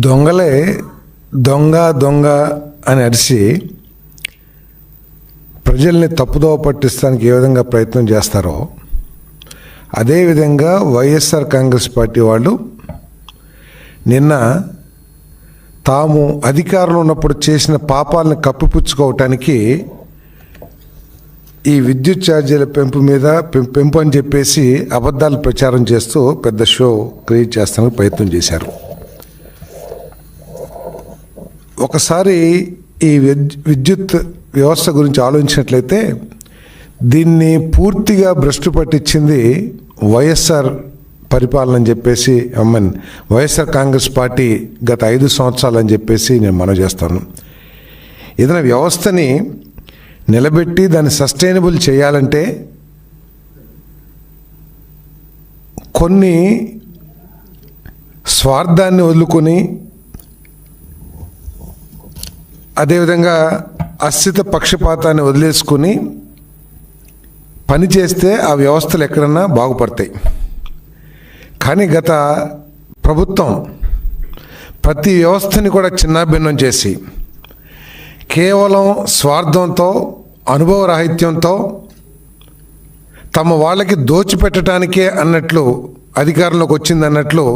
దొంగలే దొంగ దొంగ అని అరిచి ప్రజల్ని తప్పుదోవ పట్టిస్తానికి ఏ విధంగా ప్రయత్నం చేస్తారో అదేవిధంగా వైఎస్ఆర్ కాంగ్రెస్ పార్టీ వాళ్ళు నిన్న తాము అధికారంలో ఉన్నప్పుడు చేసిన పాపాలను కప్పిపుచ్చుకోవటానికి ఈ విద్యుత్ ఛార్జీల పెంపు అని చెప్పేసి అబద్ధాలు ప్రచారం చేస్తూ పెద్ద షో క్రియేట్ చేస్తానికి ప్రయత్నం చేశారు. ఒకసారి ఈ విద్యుత్ వ్యవస్థ గురించి ఆలోచించినట్లయితే దీన్ని పూర్తిగా భ్రష్టు పట్టించింది వైఎస్ఆర్ పరిపాలన అని చెప్పేసి వైఎస్ఆర్ కాంగ్రెస్ పార్టీ గత 5 సంవత్సరాలు అని చెప్పేసి నేను మనవి చేస్తాను. ఏదైనా వ్యవస్థని నిలబెట్టి దాన్ని సస్టైనబుల్ చేయాలంటే కొన్ని స్వార్థాన్ని వదులుకొని అదేవిధంగా అస్థిత పక్షపాతాన్ని వదిలేసుకుని పనిచేస్తే ఆ వ్యవస్థలు ఎక్కడన్నా బాగుపడతాయి. కానీ గత ప్రభుత్వం ప్రతి వ్యవస్థని కూడా చిన్నాభిన్నం చేసి కేవలం స్వార్థంతో అనుభవరాహిత్యంతో తమ వాళ్ళకి దోచిపెట్టడానికే అన్నట్లు అధికారంలోకి వచ్చిందన్నట్లు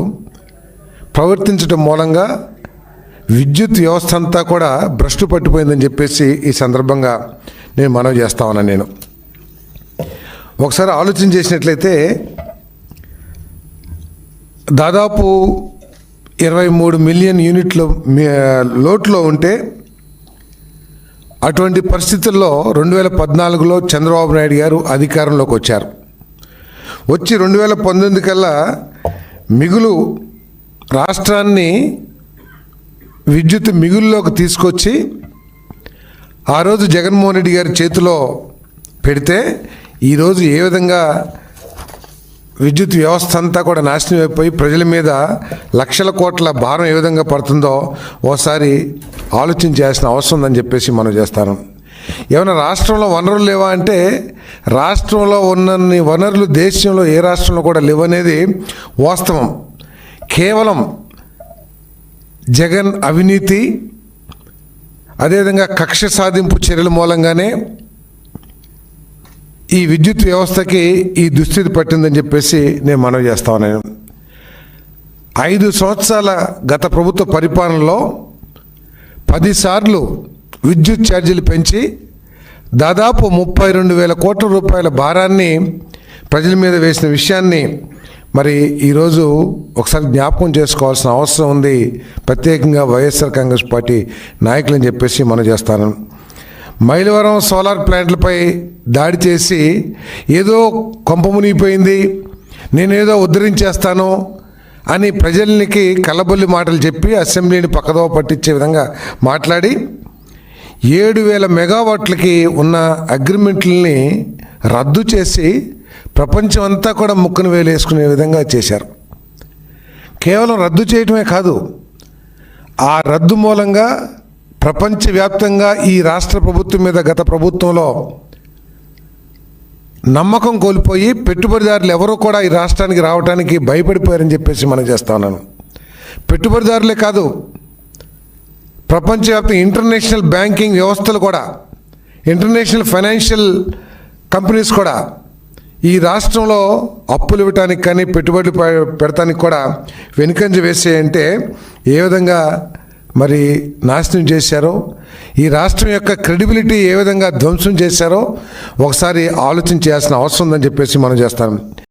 ప్రవర్తించడం మూలంగా విద్యుత్ వ్యవస్థ అంతా కూడా భ్రష్టు పట్టిపోయిందని చెప్పేసి ఈ సందర్భంగా నేను మనవి చేస్తా ఉన్నాను. నేను ఒకసారి ఆలోచన చేసినట్లయితే దాదాపు 23 మిలియన్ యూనిట్లు లోట్లో ఉంటే అటువంటి పరిస్థితుల్లో 2014లో చంద్రబాబు నాయుడు గారు అధికారంలోకి వచ్చారు. వచ్చి 2019 కల్లా మిగులు రాష్ట్రాన్ని విద్యుత్ మిగుల్లోకి తీసుకొచ్చి ఆ రోజు జగన్మోహన్ రెడ్డి గారి చేతిలో పెడితే ఈరోజు ఏ విధంగా విద్యుత్ వ్యవస్థ అంతా కూడా నాశనం అయిపోయి ప్రజల మీద లక్షల కోట్ల భారం ఏ విధంగా పడుతుందో ఓసారి ఆలోచన చేయాల్సిన అవసరం ఉందని చెప్పేసి మనం చేస్తాను. ఏమైనా రాష్ట్రంలో వనరులు లేవా అంటే రాష్ట్రంలో ఉన్నన్ని వనరులు దేశంలో ఏ రాష్ట్రంలో కూడా లేవనేది వాస్తవం. కేవలం జగన్ అవినీతి అదేవిధంగా కక్ష సాధింపు చర్యల మూలంగానే ఈ విద్యుత్ వ్యవస్థకి ఈ దుస్థితి పట్టిందని చెప్పేసి నేను మనవి చేస్తా ఉన్నాను. 5 సంవత్సరాల గత ప్రభుత్వ పరిపాలనలో 10 సార్లు విద్యుత్ ఛార్జీలు పెంచి దాదాపు 32,000 కోట్ల రూపాయల భారాన్ని ప్రజల మీద వేసిన విషయాన్ని మరి ఈరోజు ఒకసారి జ్ఞాపకం చేసుకోవాల్సిన అవసరం ఉంది, ప్రత్యేకంగా వైఎస్ఆర్ కాంగ్రెస్ పార్టీ నాయకులని చెప్పేసి మనం చేస్తాను. మైలవరం సోలార్ ప్లాంట్లపై దాడి చేసి ఏదో కొంప మునిగిపోయింది, నేనేదో ఉద్ధరించేస్తాను అని ప్రజలకి కల్లబొల్లి మాటలు చెప్పి అసెంబ్లీని పక్కదోవ పట్టించే విధంగా మాట్లాడి 7,000 మెగావాట్లకి ఉన్న అగ్రిమెంట్లని రద్దు చేసి ప్రపంచం అంతా కూడా ముక్కును వేలేసుకునే విధంగా చేశారు. కేవలం రద్దు చేయటమే కాదు, ఆ రద్దు మూలంగా ప్రపంచవ్యాప్తంగా ఈ రాష్ట్ర ప్రభుత్వం మీద గత ప్రభుత్వంలో నమ్మకం కోల్పోయి పెట్టుబడిదారులు ఎవరూ కూడా ఈ రాష్ట్రానికి రావడానికి భయపడిపోయారని చెప్పేసి మనం చేస్తా ఉన్నాను. పెట్టుబడిదారులే కాదు, ప్రపంచవ్యాప్తంగా ఇంటర్నేషనల్ బ్యాంకింగ్ వ్యవస్థలు కూడా, ఇంటర్నేషనల్ ఫైనాన్షియల్ కంపెనీస్ కూడా ఈ రాష్ట్రంలో అప్పులు ఇవ్వటానికి కానీ పెట్టుబడులు పెడతానికి కూడా వెనుకంజ వేసేయంటే ఏ విధంగా మరి నాశనం చేశారో, ఈ రాష్ట్రం యొక్క క్రెడిబిలిటీ ఏ విధంగా ధ్వంసం చేశారో ఒకసారి ఆలోచన చేయాల్సిన అవసరం ఉందని చెప్పేసి మనం చేస్తాం.